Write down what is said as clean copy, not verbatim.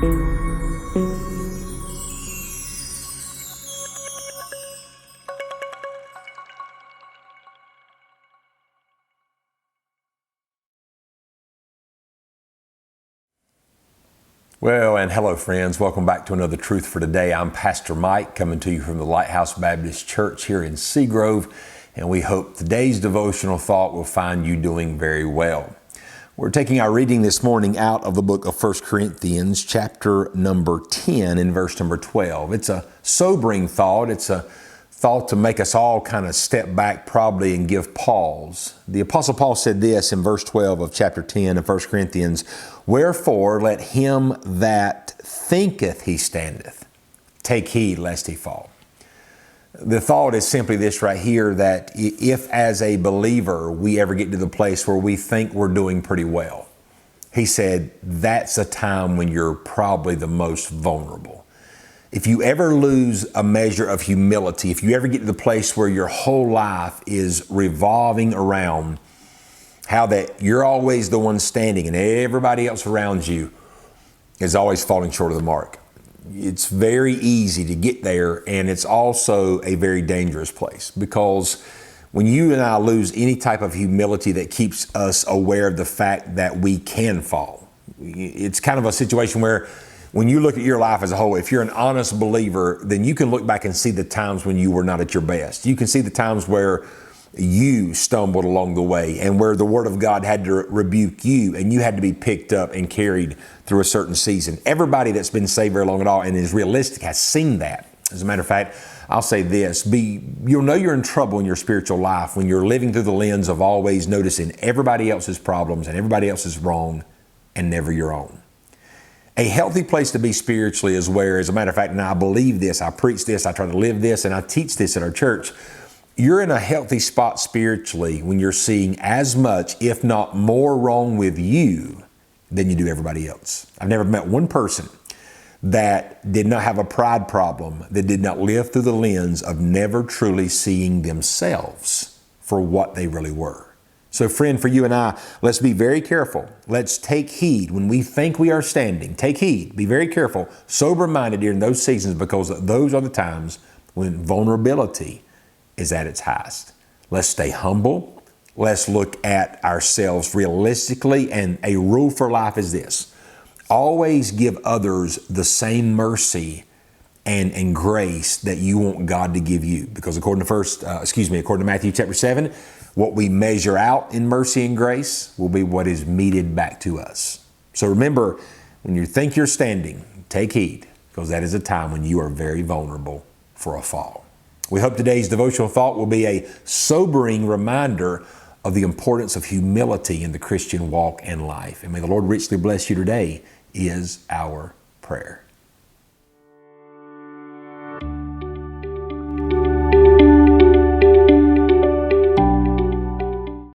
Well, and hello friends, welcome back to another Truth for Today. I'm Pastor Mike coming to you from the Lighthouse Baptist Church here in Seagrove, and we hope today's devotional thought will find you doing very well. We're taking our reading this morning out of the book of 1 Corinthians, chapter number 10 and verse number 12. It's a sobering thought. It's a thought to make us all kind of step back probably and give pause. The Apostle Paul said this in verse 12 of chapter 10 of 1 Corinthians, "Wherefore let him that thinketh he standeth take heed lest he fall." The thought is simply this right here, that if as a believer we ever get to the place where we think we're doing pretty well, he said that's a time when you're probably the most vulnerable. If you ever lose a measure of humility, if you ever get to the place where your whole life is revolving around how that you're always the one standing and everybody else around you is always falling short of the mark, it's very easy to get there, and it's also a very dangerous place, because when you and I lose any type of humility that keeps us aware of the fact that we can fall, it's kind of a situation where when you look at your life as a whole, if you're an honest believer, then you can look back and see the times when you were not at your best. You can see the times where you stumbled along the way and where the Word of God had to rebuke you and you had to be picked up and carried through a certain season. Everybody that's been saved very long at all and is realistic has seen that. As a matter of fact, I'll say this, you'll know you're in trouble in your spiritual life when you're living through the lens of always noticing everybody else's problems and everybody else's wrong and never your own. A healthy place to be spiritually is where, as a matter of fact, and I believe this, I preach this, I try to live this, and I teach this at our church, you're in a healthy spot spiritually when you're seeing as much, if not more, wrong with you than you do everybody else. I've never met one person that did not have a pride problem, that did not live through the lens of never truly seeing themselves for what they really were. So friend, for you and I, let's be very careful. Let's take heed when we think we are standing. Take heed, be very careful, sober-minded during those seasons, because those are the times when vulnerability is at its highest. Let's stay humble. Let's look at ourselves realistically, and a rule for life is this: always give others the same mercy and grace that you want God to give you, because according to Matthew chapter 7, what we measure out in mercy and grace will be what is meted back to us. So remember, when you think you're standing, take heed, because that is a time when you are very vulnerable for a fall. We hope today's devotional thought will be a sobering reminder of the importance of humility in the Christian walk and life. And may the Lord richly bless you today is our prayer.